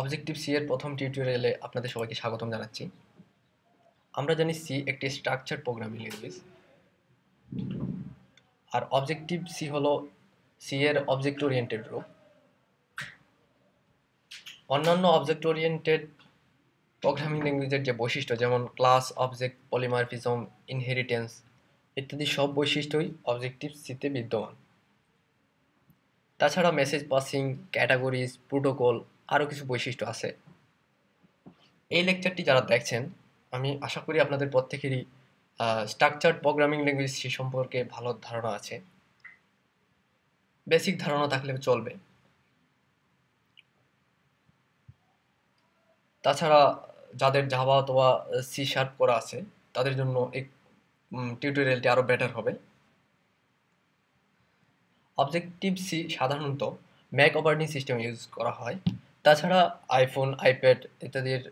Objective C এর প্রথম টিউটোরিয়ালে আপনাদের সবাইকে স্বাগতম জানাচ্ছি। আমরা জানি সি একটি স্ট্রাকচার প্রোগ্রামিং ল্যাঙ্গুয়েজ, আর অবজেক্টিভ সি হলো সি এর অবজেক্ট ওরিয়েন্টেড রূপ। অন্যান্য অবজেক্ট ওরিয়েন্টেড প্রোগ্রামিং ল্যাঙ্গুয়েজের যে বৈশিষ্ট্য, যেমন ক্লাস, অবজেক্ট, পলিমরফিজম, ইনহেরিটেন্স ইত্যাদি সব বৈশিষ্ট্যই অবজেক্টিভ সিতে বিদ্যমান। তাছাড়া মেসেজ পাসিং, ক্যাটাগরিজ, প্রোটোকল আরও কিছু বৈশিষ্ট্য আছে। এই লেকচারটি যারা দেখছেন, আমি আশা করি আপনাদের প্রত্যেকেরই স্ট্রাকচার্ড প্রোগ্রামিং ল্যাঙ্গুয়েজ সি সম্পর্কে ভালো ধারণা আছে। বেসিক ধারণা থাকলে চলবে। তাছাড়া যাদের জাভা অথবা সি শার্প করা আছে, তাদের জন্য এই টিউটোরিয়ালটি আরও বেটার হবে। অবজেক্টিভ সি সাধারণত ম্যাক অপারেটিং সিস্টেম ইউজ করা হয়। তাছাড়া আইফোন, আইপ্যাড ইত্যাদির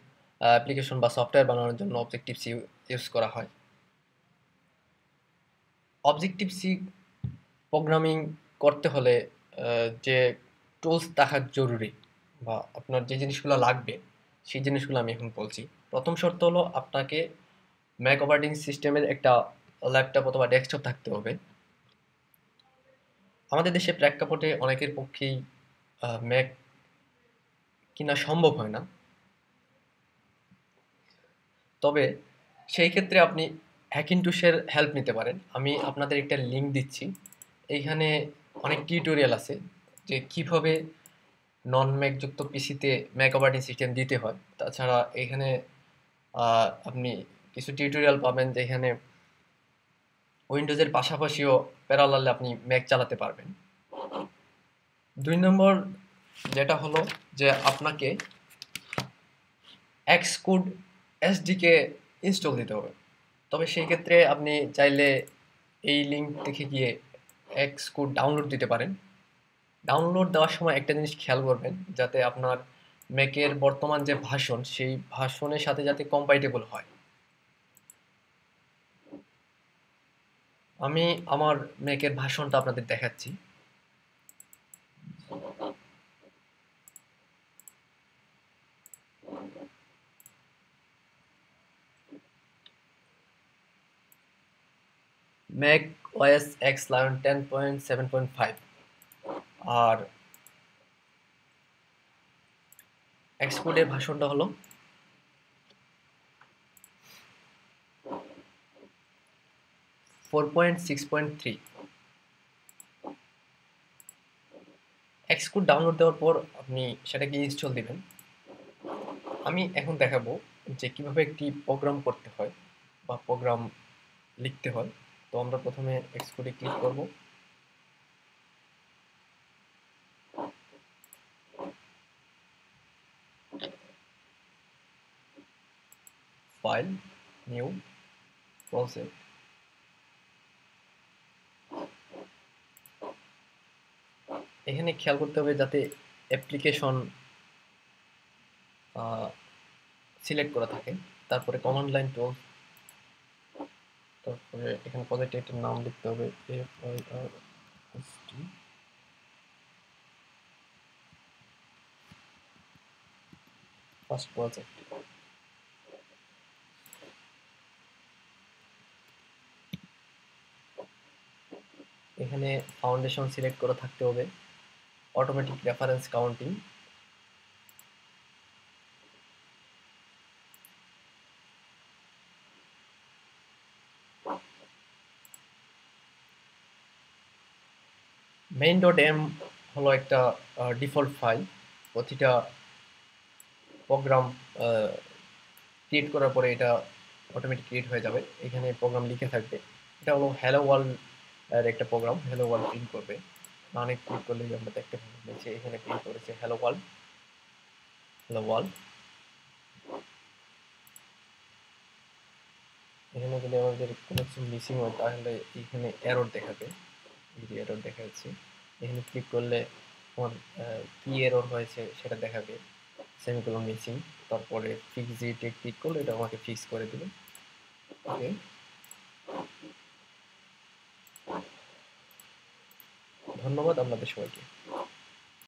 অ্যাপ্লিকেশন বা সফটওয়্যার বানানোর জন্য অবজেক্টিভ সি ইউজ করা হয়। অবজেক্টিভ সি প্রোগ্রামিং করতে হলে যে টুলস থাকা জরুরি বা আপনার যে জিনিসগুলো লাগবে, সেই জিনিসগুলো আমি এখন বলছি। প্রথম শর্ত হলো আপনাকে ম্যাক অপারেটিং সিস্টেমের একটা ল্যাপটপ অথবা ডেস্কটপ থাকতে হবে। আমাদের দেশে প্রেক্ষাপটে অনেকের পক্ষেই ম্যাক কিনা সম্ভব হয় না। তবে সেই ক্ষেত্রে আপনি হ্যাকিন্টুশের হেল্প নিতে পারেন। আমি আপনাদের একটা লিঙ্ক দিচ্ছি। এইখানে অনেক টিউটোরিয়াল আছে যে কিভাবে নন ম্যাকযুক্ত পিসিতে ম্যাক অপারেটিং সিস্টেম দিতে হয়। তাছাড়া এখানে আপনি কিছু টিউটোরিয়াল পাবেন যেখানে উইন্ডোজের পাশাপাশিও প্যারালালে আপনি ম্যাক চালাতে পারবেন। 2 নম্বর যেটা হলো যে আপনাকে এক্সকোড এসডিকে ইনস্টল দিতে হবে। তবে সেই ক্ষেত্রে আপনি চাইলে এই লিঙ্ক থেকে গিয়ে এক্সকোড ডাউনলোড দিতে পারেন। ডাউনলোড দেওয়ার সময় একটা জিনিস খেয়াল করবেন, যাতে আপনার ম্যাকের বর্তমান যে ভার্সন, সেই ভার্সনের সাথে যাতে কম্প্যাটিবল হয়। আমি আমার ম্যাকের ভার্সনটা আপনাদের দেখাচ্ছি। ম্যাক ওএস এক্স লায়ন 10.7.5 আর এক্সকোডের ভার্সনটা হলো 4.6.3। এক্সকোড ডাউনলোড দেওয়ার পর আপনি সেটাকে ইনস্টল দিবেন। আমি এখন দেখাবো যে কিভাবে একটি প্রোগ্রাম করতে হয় বা প্রোগ্রাম লিখতে হয়। তো আমরা প্রথমে এক্সকোডে ক্লিক করব। File, new, project. এখানে খেয়াল করতে হবে যাতে অ্যাপ্লিকেশন সিলেক্ট করা থাকে। তারপরে কমান্ড লাইন টুল, তারপরে এখানে প্রজেক্টের একটা নাম লিখতে হবে, FIRST। First project. এখানে ফাউন্ডেশন সিলেক্ট করা থাকতে হবে, অটোমেটিক রেফারেন্স কাউন্টিং, main.m হলো একটা ডিফল্ট ফাইল। প্রতিটা প্রোগ্রাম ক্রিয়েট করার পরে এটা অটোমেটিক ক্রিয়েট হয়ে যাবে, এখানে প্রোগ্রাম লিখে থাকবে। এটা হলো হ্যালো ওয়ার্ল্ড এর একটা প্রোগ্রাম, হ্যালো ওয়ার্ল্ড প্রিন্ট করবে। অনেক ক্লিক করলে আমরা দেখতে পাচ্ছি এখানে প্রিন্ট করেছে হ্যালো ওয়ার্ল্ড, হ্যালো ওয়ার্ল্ড। এখানে যদি আমাদের কোনো কিছু মিসিং হয় তাহলে এখানে এরর দেখাবে, এরর দেখা যাচ্ছে। এখানে ক্লিক করলে আমার কি এরর হয়েছে সেটা দেখাবে, সেমিকোলন মিসিং। তারপরে ফিক্স ইটে ক্লিক করলে এটা আমাকে ফিক্স করে দিবে। ওকে, ধন্যবাদ আপনাদের সবাইকে।